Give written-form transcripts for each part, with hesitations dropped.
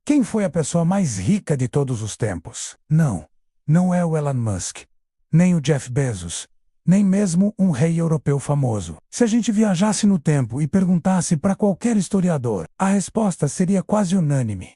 Quem foi a pessoa mais rica de todos os tempos? Não é o Elon Musk, nem o Jeff Bezos, nem mesmo um rei europeu famoso. Se a gente viajasse no tempo e perguntasse para qualquer historiador, a resposta seria quase unânime.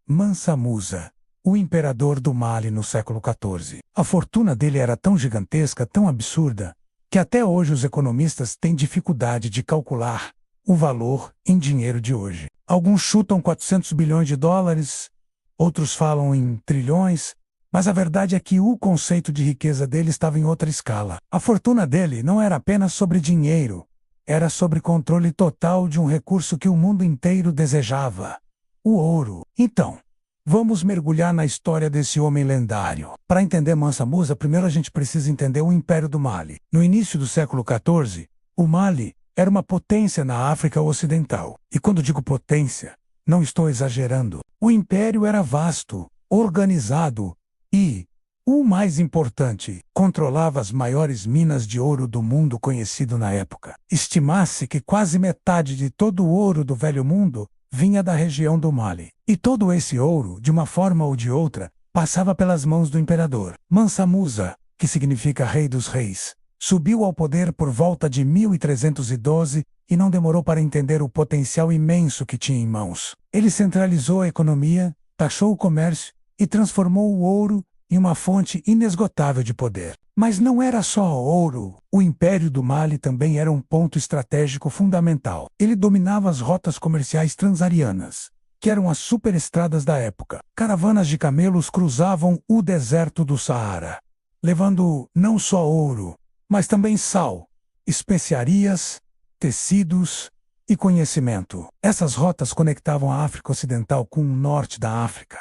Mansa Musa, o imperador do Mali no século XIV. A fortuna dele era tão gigantesca, tão absurda, que até hoje os economistas têm dificuldade de calcular o valor em dinheiro de hoje. Alguns chutam 400 bilhões de dólares, outros falam em trilhões, mas a verdade é que o conceito de riqueza dele estava em outra escala. A fortuna dele não era apenas sobre dinheiro, era sobre controle total de um recurso que o mundo inteiro desejava: o ouro. Então, vamos mergulhar na história desse homem lendário. Para entender Mansa Musa, primeiro a gente precisa entender o Império do Mali. No início do século XIV, o Mali era uma potência na África Ocidental. E quando digo potência, não estou exagerando. O império era vasto, organizado e, o mais importante, controlava as maiores minas de ouro do mundo conhecido na época. Estima-se que quase metade de todo o ouro do Velho Mundo vinha da região do Mali. E todo esse ouro, de uma forma ou de outra, passava pelas mãos do imperador. Mansa Musa, que significa Rei dos Reis, subiu ao poder por volta de 1312 e não demorou para entender o potencial imenso que tinha em mãos. Ele centralizou a economia, taxou o comércio e transformou o ouro em uma fonte inesgotável de poder. Mas não era só ouro. O Império do Mali também era um ponto estratégico fundamental. Ele dominava as rotas comerciais transarianas, que eram as superestradas da época. Caravanas de camelos cruzavam o deserto do Saara, levando não só ouro, mas também sal, especiarias, tecidos e conhecimento. Essas rotas conectavam a África Ocidental com o norte da África,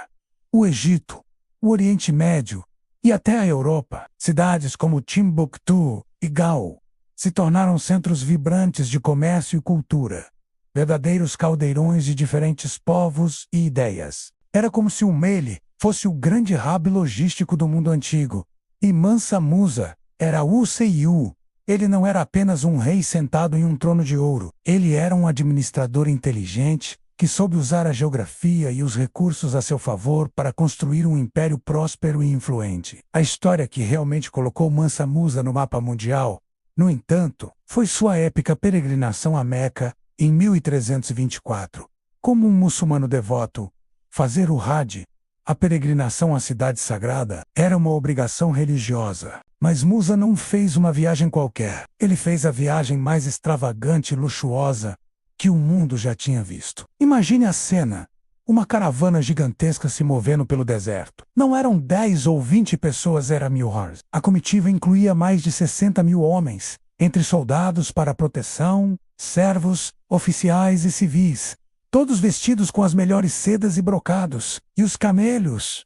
o Egito, o Oriente Médio e até a Europa. Cidades como Timbuktu e Gao se tornaram centros vibrantes de comércio e cultura, verdadeiros caldeirões de diferentes povos e ideias. Era como se o Mali fosse o grande hub logístico do mundo antigo, e Mansa Musa era o CEO. Ele não era apenas um rei sentado em um trono de ouro. Ele era um administrador inteligente que soube usar a geografia e os recursos a seu favor para construir um império próspero e influente. A história que realmente colocou Mansa Musa no mapa mundial, no entanto, foi sua épica peregrinação a Meca em 1324. Como um muçulmano devoto, fazer o Hajj, a peregrinação à cidade sagrada, era uma obrigação religiosa. Mas Musa não fez uma viagem qualquer. Ele fez a viagem mais extravagante e luxuosa que o mundo já tinha visto. Imagine a cena: uma caravana gigantesca se movendo pelo deserto. Não eram 10 ou 20 pessoas, era 1000 horses. A comitiva incluía mais de 60.000 homens, entre soldados para proteção, servos, oficiais e civis, todos vestidos com as melhores sedas e brocados. E os camelos,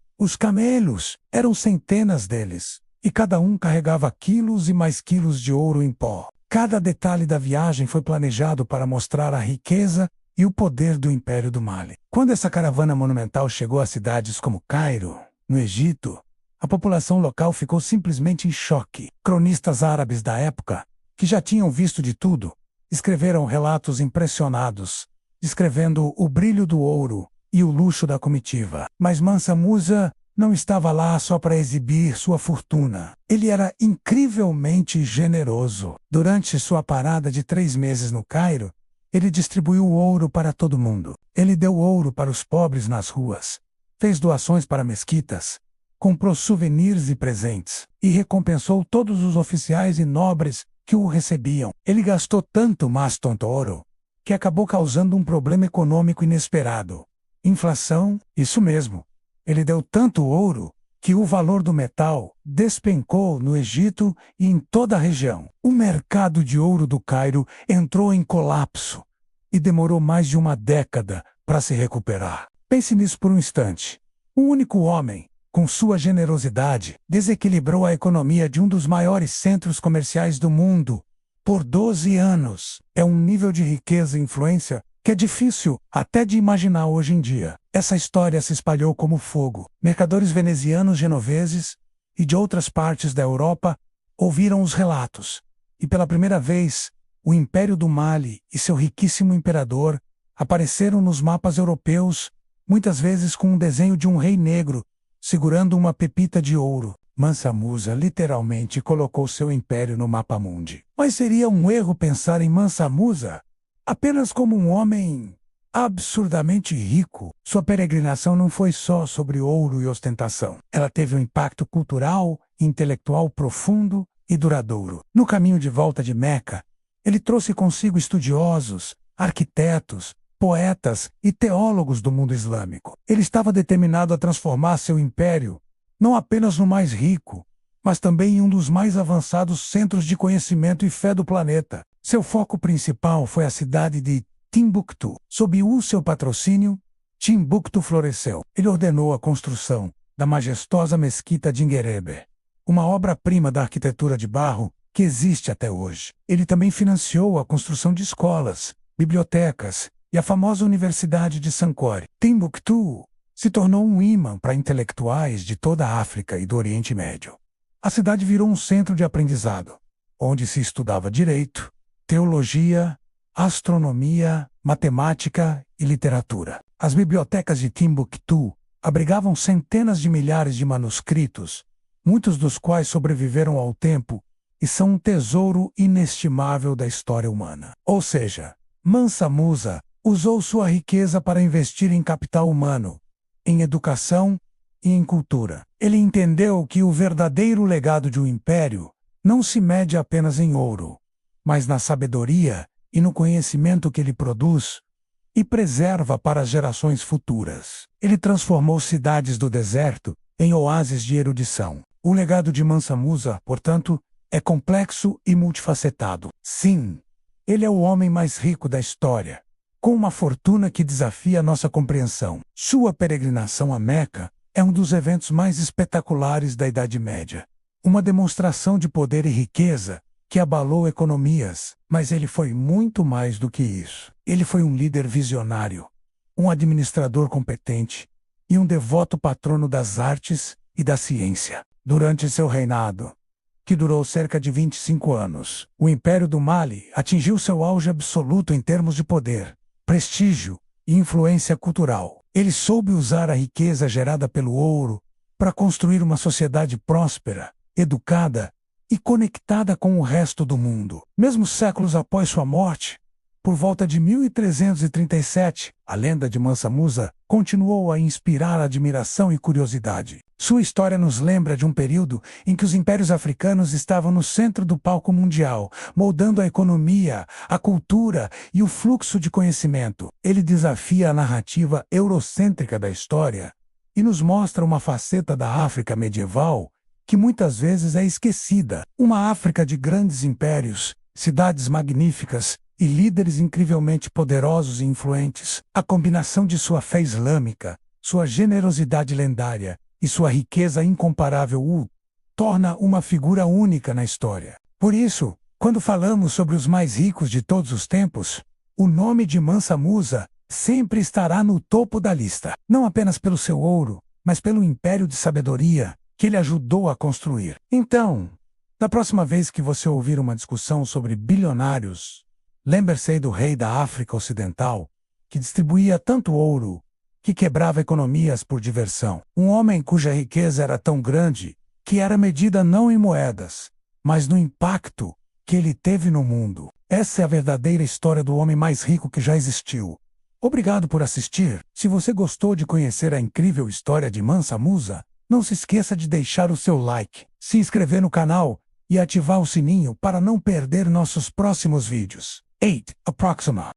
eram centenas deles. E cada um carregava quilos e mais quilos de ouro em pó. Cada detalhe da viagem foi planejado para mostrar a riqueza e o poder do Império do Mali. Quando essa caravana monumental chegou a cidades como Cairo, no Egito, a população local ficou simplesmente em choque. Cronistas árabes da época, que já tinham visto de tudo, escreveram relatos impressionados, descrevendo o brilho do ouro e o luxo da comitiva. Mas Mansa Musa não estava lá só para exibir sua fortuna. Ele era incrivelmente generoso. Durante sua parada de 3 meses no Cairo, ele distribuiu ouro para todo mundo. Ele deu ouro para os pobres nas ruas, fez doações para mesquitas, comprou souvenirs e presentes, e recompensou todos os oficiais e nobres que o recebiam. Ele gastou tanto ouro, que acabou causando um problema econômico inesperado. Inflação, isso mesmo. Ele deu tanto ouro que o valor do metal despencou no Egito e em toda a região. O mercado de ouro do Cairo entrou em colapso e demorou mais de uma década para se recuperar. Pense nisso por um instante. Um único homem, com sua generosidade, desequilibrou a economia de um dos maiores centros comerciais do mundo por 12 anos. É um nível de riqueza e influência que é difícil até de imaginar hoje em dia. Essa história se espalhou como fogo. Mercadores venezianos, genoveses e de outras partes da Europa ouviram os relatos, e pela primeira vez, o Império do Mali e seu riquíssimo imperador apareceram nos mapas europeus muitas vezes com um desenho de um rei negro, segurando uma pepita de ouro. Mansa Musa literalmente colocou seu império no mapa mundi. Mas seria um erro pensar em Mansa Musa apenas como um homem absurdamente rico. Sua peregrinação não foi só sobre ouro e ostentação. Ela teve um impacto cultural e intelectual profundo e duradouro. No caminho de volta de Meca, ele trouxe consigo estudiosos, arquitetos, poetas e teólogos do mundo islâmico. Ele estava determinado a transformar seu império não apenas no mais rico, mas também em um dos mais avançados centros de conhecimento e fé do planeta. Seu foco principal foi a cidade de Timbuktu. Sob seu patrocínio, Timbuktu floresceu. Ele ordenou a construção da majestosa mesquita de Nguerebe, uma obra-prima da arquitetura de barro que existe até hoje. Ele também financiou a construção de escolas, bibliotecas e a famosa Universidade de Sankore. Timbuktu se tornou um imã para intelectuais de toda a África e do Oriente Médio. A cidade virou um centro de aprendizado, onde se estudava direito, teologia, astronomia, matemática e literatura. As bibliotecas de Timbuktu abrigavam centenas de milhares de manuscritos, muitos dos quais sobreviveram ao tempo e são um tesouro inestimável da história humana. Ou seja, Mansa Musa usou sua riqueza para investir em capital humano, em educação e em cultura. Ele entendeu que o verdadeiro legado de um império não se mede apenas em ouro, mas na sabedoria e no conhecimento que ele produz e preserva para as gerações futuras. Ele transformou cidades do deserto em oásis de erudição. O legado de Mansa Musa, portanto, é complexo e multifacetado. Sim, ele é o homem mais rico da história, com uma fortuna que desafia nossa compreensão. Sua peregrinação a Meca é um dos eventos mais espetaculares da Idade Média. Uma demonstração de poder e riqueza que abalou economias, mas ele foi muito mais do que isso. Ele foi um líder visionário, um administrador competente e um devoto patrono das artes e da ciência. Durante seu reinado, que durou cerca de 25 anos, o Império do Mali atingiu seu auge absoluto em termos de poder, prestígio e influência cultural. Ele soube usar a riqueza gerada pelo ouro para construir uma sociedade próspera, educada e conectada com o resto do mundo. Mesmo séculos após sua morte, por volta de 1337, a lenda de Mansa Musa continuou a inspirar admiração e curiosidade. Sua história nos lembra de um período em que os impérios africanos estavam no centro do palco mundial, moldando a economia, a cultura e o fluxo de conhecimento. Ele desafia a narrativa eurocêntrica da história e nos mostra uma faceta da África medieval que muitas vezes é esquecida. Uma África de grandes impérios, cidades magníficas e líderes incrivelmente poderosos e influentes. A combinação de sua fé islâmica, sua generosidade lendária e sua riqueza incomparável o torna uma figura única na história. Por isso, quando falamos sobre os mais ricos de todos os tempos, o nome de Mansa Musa sempre estará no topo da lista. Não apenas pelo seu ouro, mas pelo império de sabedoria que ele ajudou a construir. Então, da próxima vez que você ouvir uma discussão sobre bilionários, lembre-se do rei da África Ocidental, que distribuía tanto ouro, que quebrava economias por diversão. Um homem cuja riqueza era tão grande que era medida não em moedas, mas no impacto que ele teve no mundo. Essa é a verdadeira história do homem mais rico que já existiu. Obrigado por assistir. Se você gostou de conhecer a incrível história de Mansa Musa, não se esqueça de deixar o seu like, se inscrever no canal e ativar o sininho para não perder nossos próximos vídeos. 8. Approxima.